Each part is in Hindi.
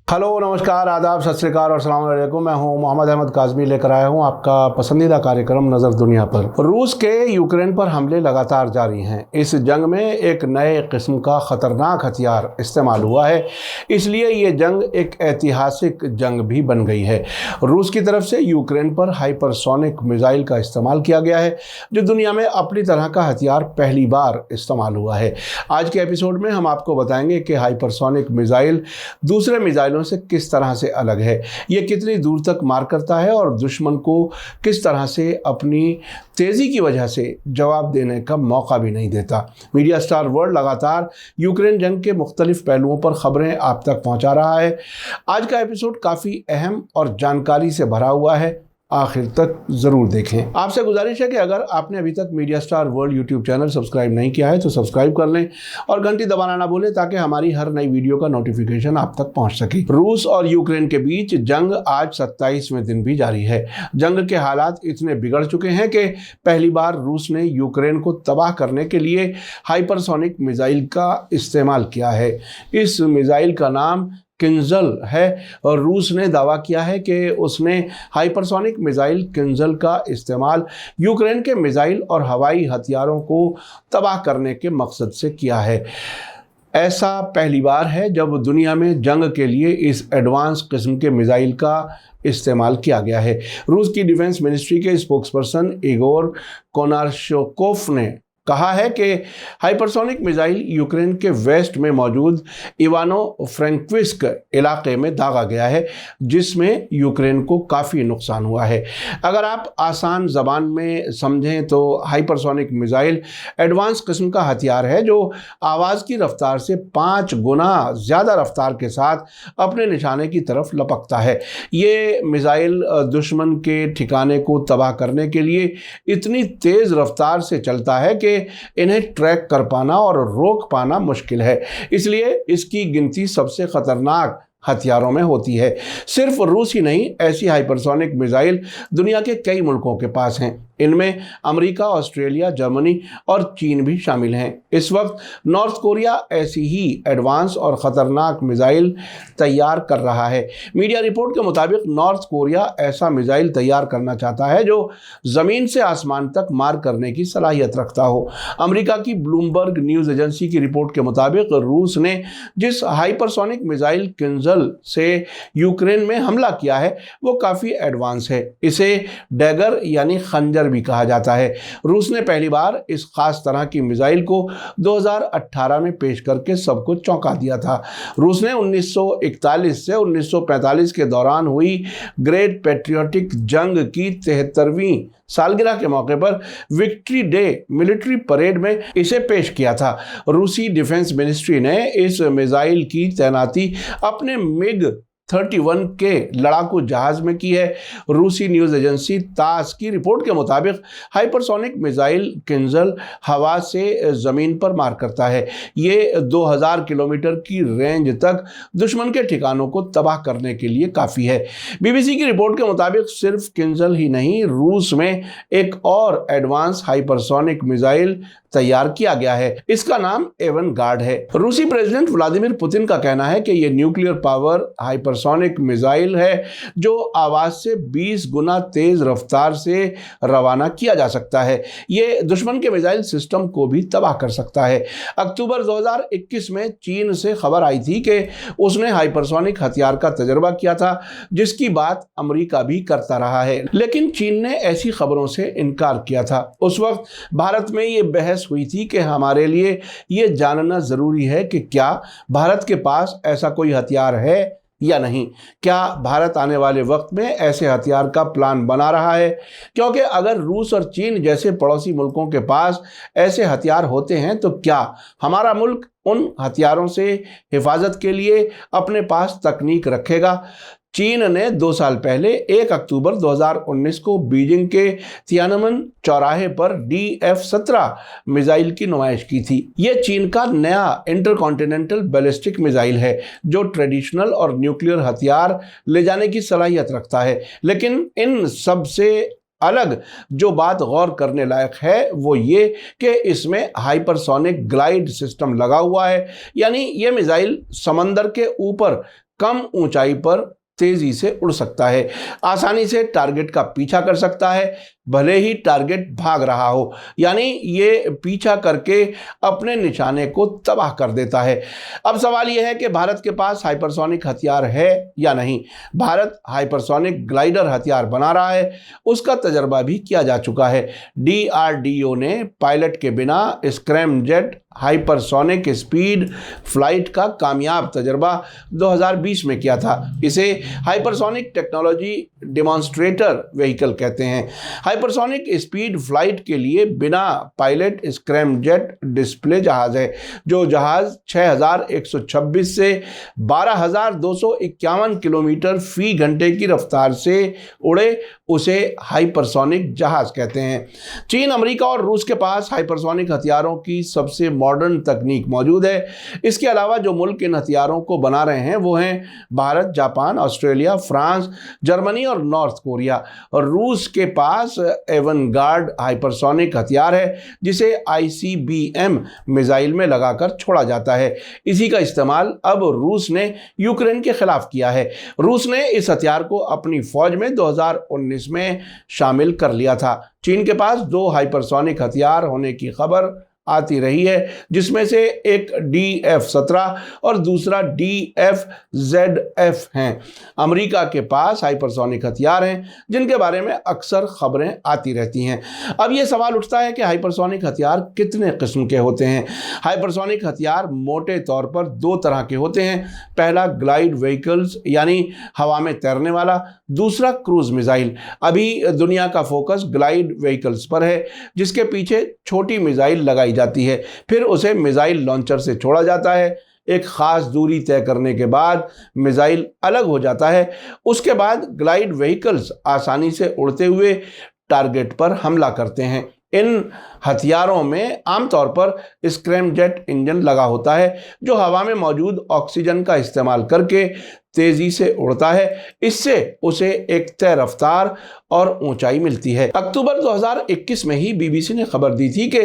हेलो, नमस्कार, आदाब, सत श्री अकाल और अस्सलाम वालेकुम। मैं हूं मोहम्मद अहमद काज़मी, लेकर आया हूं आपका पसंदीदा कार्यक्रम नज़र दुनिया पर। रूस के यूक्रेन पर हमले लगातार जारी हैं। इस जंग में एक नए किस्म का ख़तरनाक हथियार इस्तेमाल हुआ है, इसलिए ये जंग एक ऐतिहासिक जंग भी बन गई है। रूस की तरफ से यूक्रेन पर हाइपरसोनिक मिसाइल का इस्तेमाल किया गया है, जो दुनिया में अपनी तरह का हथियार पहली बार इस्तेमाल हुआ है। आज के एपिसोड में हम आपको बताएंगे कि हाइपरसोनिक मिसाइल दूसरे मिसाइल से किस तरह से अलग है, यह कितनी दूर तक मार करता है और दुश्मन को किस तरह से अपनी तेजी की वजह से जवाब देने का मौका भी नहीं देता। मीडिया स्टार वर्ल्ड लगातार यूक्रेन जंग के मुख्तलिफ पहलुओं पर खबरें आप तक पहुंचा रहा है। आज का एपिसोड काफ़ी अहम और जानकारी से भरा हुआ है, आखिर तक ज़रूर देखें। आपसे गुजारिश है कि अगर आपने अभी तक media star world YouTube channel subscribe नहीं किया है तो सब्सक्राइब कर लें और घंटी दबाना ना भूलें, ताकि हमारी हर नई वीडियो का नोटिफिकेशन आप तक पहुंच सके। रूस और यूक्रेन के बीच जंग आज 27वें दिन भी जारी है। जंग के हालात इतने बिगड़ चुके हैं कि पहली बार रूस ने यूक्रेन को तबाह करने के लिए हाइपरसोनिक मिसाइल का इस्तेमाल किया है। इस मिसाइल का नाम किंजल है और रूस ने दावा किया है कि उसने हाइपरसोनिक मिसाइल किंजल का इस्तेमाल यूक्रेन के मिसाइल और हवाई हथियारों को तबाह करने के मकसद से किया है। ऐसा पहली बार है जब दुनिया में जंग के लिए इस एडवांस किस्म के मिसाइल का इस्तेमाल किया गया है। रूस की डिफेंस मिनिस्ट्री के स्पोक्सपर्सन इगोर कोनारशोकोफ ने कहा है कि हाइपरसोनिक मिसाइल यूक्रेन के वेस्ट में मौजूद इवानो फ्रेंक्विस्क इलाके में दागा गया है, जिसमें यूक्रेन को काफ़ी नुकसान हुआ है। अगर आप आसान ज़बान में समझें तो हाइपरसोनिक मिसाइल एडवांस किस्म का हथियार है जो आवाज़ की रफ्तार से 5 गुना ज़्यादा रफ्तार के साथ अपने निशाने की तरफ लपकता है। ये मिसाइल दुश्मन के ठिकाने को तबाह करने के लिए इतनी तेज़ रफ्तार से चलता है कि इन्हें ट्रैक कर पाना और रोक पाना मुश्किल है, इसलिए इसकी गिनती सबसे खतरनाक हथियारों में होती है। सिर्फ रूस ही नहीं, ऐसी हाइपरसोनिक मिसाइल दुनिया के कई मुल्कों के पास हैं। इनमें अमेरिका, ऑस्ट्रेलिया, जर्मनी और चीन भी शामिल हैं। इस वक्त नॉर्थ कोरिया ऐसी ही एडवांस और ख़तरनाक मिसाइल तैयार कर रहा है। मीडिया रिपोर्ट के मुताबिक नॉर्थ कोरिया ऐसा मिसाइल तैयार करना चाहता है जो ज़मीन से आसमान तक मार करने की सलाहियत रखता हो। अमेरिका की ब्लूमबर्ग न्यूज़ एजेंसी की रिपोर्ट के मुताबिक रूस ने जिस हाइपरसोनिक मिसाइल किंजल से यूक्रेन में हमला किया है वो काफ़ी एडवांस है। इसे डैगर यानी खंजर भी कहा जाता है। रूस ने पहली बार इस खास तरह की मिसाइल को 2018 में पेश करके सबको चौंका दिया था। रूस ने 1941 से 1945 के दौरान हुई ग्रेट पैट्रियोटिक जंग की 73वीं सालगिरह के मौके पर विक्ट्री डे मिलिट्री परेड में इसे पेश किया था। रूसी डिफेंस मिनिस्ट्री ने इस मिसाइल की तैनाती अपने मिग 31 के लड़ाकू जहाज में की है। रूसी न्यूज़ एजेंसी तास की रिपोर्ट के मुताबिक हाइपरसोनिक मिसाइल किंजल हवा से ज़मीन पर मार करता है। ये 2000 किलोमीटर की रेंज तक दुश्मन के ठिकानों को तबाह करने के लिए काफ़ी है। बीबीसी की रिपोर्ट के मुताबिक सिर्फ किंजल ही नहीं, रूस में एक और एडवांस हाइपरसोनिक मिसाइल तैयार किया गया है। इसका नाम एवनगार्ड है। रूसी प्रेसिडेंट व्लादिमीर पुतिन का कहना है कि यह न्यूक्लियर पावर हाइपरसोनिक मिसाइल है जो आवाज से 20 गुना तेज रफ्तार से रवाना किया जा सकता है। यह दुश्मन के मिसाइल सिस्टम को भी तबाह कर सकता है। अक्टूबर 2021 में चीन से खबर आई थी कि उसने हाइपरसोनिक हथियार का तजर्बा किया था, जिसकी बात अमेरिका भी करता रहा है, लेकिन चीन ने ऐसी खबरों से इनकार किया था। उस वक्त भारत में यह बहस हुई थी कि हमारे लिए यह जानना जरूरी है कि क्या भारत के पास ऐसा कोई हथियार है या नहीं। क्या भारत आने वाले वक्त में ऐसे हथियार का प्लान बना रहा है? क्योंकि अगर रूस और चीन जैसे पड़ोसी मुल्कों के पास ऐसे हथियार होते हैं तो क्या हमारा मुल्क उन हथियारों से हिफाजत के लिए अपने पास तकनीक रखेगा? चीन ने 2 साल पहले 1 अक्टूबर 2019 को बीजिंग के तियानमन चौराहे पर DF-17 मिसाइल की नुमाइश की थी। यह चीन का नया इंटरकॉन्टिनेंटल बैलिस्टिक मिसाइल है जो ट्रेडिशनल और न्यूक्लियर हथियार ले जाने की सलाहियत रखता है, लेकिन इन सब से अलग जो बात गौर करने लायक है वो ये कि इसमें हाइपरसोनिक ग्लाइड सिस्टम लगा हुआ है, यानी ये मिसाइल समंदर के ऊपर कम ऊंचाई पर तेजी से उड़ सकता है, आसानी से टारगेट का पीछा कर सकता है, भले ही टारगेट भाग रहा हो, यानी ये पीछा करके अपने निशाने को तबाह कर देता है। अब सवाल यह है कि भारत के पास हाइपरसोनिक हथियार है या नहीं। भारत हाइपरसोनिक ग्लाइडर हथियार बना रहा है, उसका तजर्बा भी किया जा चुका है। DRDO ने पायलट के बिना स्क्रैमजेट हाइपरसोनिक स्पीड फ्लाइट का कामयाब तजर्बा 2020 में किया था। इसे हाइपरसोनिक टेक्नोलॉजी डेमोन्स्ट्रेटर व्हीकल कहते हैं। हाइपरसोनिक स्पीड फ्लाइट के लिए बिना पायलट स्क्रैमजेट डिस्प्ले जहाज है। जो जहाज 6126 से 12251 किलोमीटर फी घंटे की रफ्तार से उड़े उसे हाइपरसोनिक जहाज कहते हैं। चीन, अमेरिका और रूस के पास हाइपरसोनिक हथियारों की सबसे मॉडर्न तकनीक मौजूद है। इसके अलावा जो मुल्क इन हथियारों को बना रहे हैं वो हैं Bharat, Japan, Australia, France, Germany और नॉर्थ कोरिया। और रूस के पास एवनगार्ड हाइपरसोनिक हथियार है जिसे ICBM मिसाइल में लगाकर छोड़ा जाता है। इसी का इस्तेमाल अब रूस ने यूक्रेन के खिलाफ किया है। रूस ने इस हथियार को अपनी फौज में 2019 में शामिल कर लिया था। चीन के पास 2 हाइपरसोनिक हथियार होने की खबर आती रही है, जिसमें से एक DF-17 और दूसरा DF-ZF हैं। अमेरिका के पास हाइपरसोनिक हथियार हैं जिनके बारे में अक्सर खबरें आती रहती हैं। अब ये सवाल उठता है कि हाइपरसोनिक हथियार कितने किस्म के होते हैं। हाइपरसोनिक हथियार मोटे तौर पर 2 तरह के होते हैं। पहला ग्लाइड व्हीकल्स यानी हवा में तैरने वाला, दूसरा क्रूज मिसाइल। अभी दुनिया का फोकस ग्लाइड व्हीकल्स पर है जिसके पीछे छोटी मिसाइल लगाई जाती है, फिर उसे मिसाइल लॉन्चर से छोड़ा जाता है। एक खास दूरी तय करने के बाद मिसाइल अलग हो जाता है। उसके बाद ग्लाइड व्हीकल्स आसानी से उड़ते हुए टारगेट पर हमला करते हैं। इन हथियारों में आमतौर पर स्क्रैमजेट इंजन लगा होता है जो हवा में मौजूद ऑक्सीजन का इस्तेमाल करके तेजी से उड़ता है। इससे उसे एक तय रफ्तार और ऊंचाई मिलती है। अक्टूबर 2021 में ही BBC ने खबर दी थी कि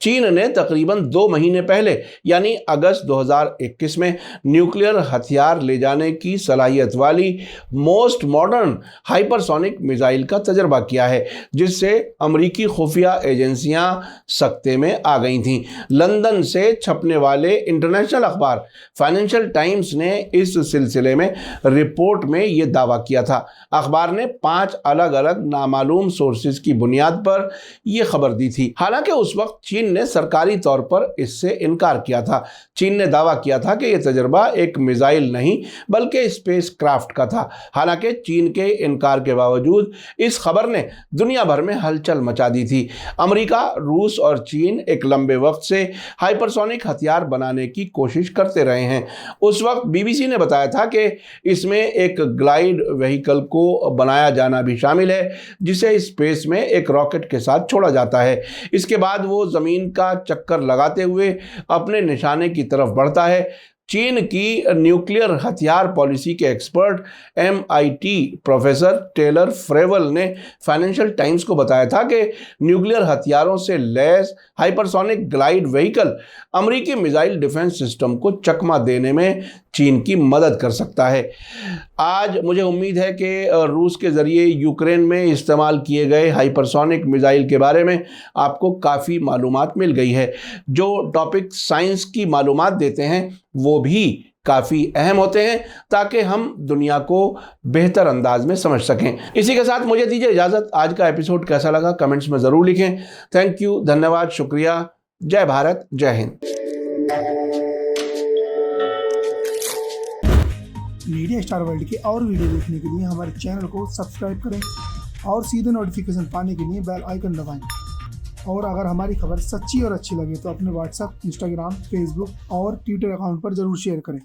चीन ने तकरीबन 2 महीने पहले यानी अगस्त 2021 में न्यूक्लियर हथियार ले जाने की सलाहियत वाली मोस्ट मॉडर्न हाइपरसोनिक मिसाइल का तजर्बा किया है, जिससे अमेरिकी खुफिया एजेंसियां सकते में आ गई थीं। लंदन से छपने वाले इंटरनेशनल अखबार फाइनेंशियल टाइम्स ने इस सिलसिले में रिपोर्ट में यह दावा किया था। अखबार ने 5 अलग अलग नामालूम सोर्सेज की बुनियाद पर यह खबर दी थी। हालांकि उस वक्त चीन ने सरकारी तौर पर इससे इनकार किया था। चीन ने दावा किया था कि यह तजर्बा एक मिसाइल नहीं बल्कि स्पेस क्राफ्ट का था। हालांकि चीन के इनकार के बावजूद इस खबर ने दुनिया भर में हलचल मचा दी थी। अमेरिका, रूस और चीन एक लंबे वक्त से हाइपरसोनिक हथियार बनाने की कोशिश करते रहे हैं। उस वक्त BBC ने बताया था कि इसमें एक ग्लाइड व्हीकल को बनाया जाना भी शामिल है जिसे स्पेस में एक रॉकेट के साथ छोड़ा जाता है। इसके बाद वो जमीन का चक्कर लगाते हुए अपने निशाने की तरफ बढ़ता है। चीन की न्यूक्लियर हथियार पॉलिसी के एक्सपर्ट MIT प्रोफेसर टेलर फ्रेवल ने फाइनेंशियल टाइम्स को बताया था कि न्यूक्लियर हथियारों से लैस हाइपरसोनिक ग्लाइड व्हीकल अमेरिकी मिसाइल डिफेंस सिस्टम को चकमा देने में चीन की मदद कर सकता है। आज मुझे उम्मीद है कि रूस के ज़रिए यूक्रेन में इस्तेमाल किए गए हाइपरसोनिक मिसाइल के बारे में आपको काफ़ी मालूमात मिल गई है। जो टॉपिक साइंस की मालूमात देते हैं वो भी काफ़ी अहम होते हैं ताकि हम दुनिया को बेहतर अंदाज में समझ सकें। इसी के साथ मुझे दीजिए इजाज़त। आज का एपिसोड कैसा लगा कमेंट्स में ज़रूर लिखें। थैंक यू, धन्यवाद, शुक्रिया। जय भारत, जय हिंद। मीडिया स्टार वर्ल्ड के और वीडियो देखने के लिए हमारे चैनल को सब्सक्राइब करें और सीधे नोटिफिकेशन पाने के लिए बेल आइकन दबाएं। और अगर हमारी खबर सच्ची और अच्छी लगे तो अपने WhatsApp, Instagram, Facebook और Twitter अकाउंट पर जरूर शेयर करें।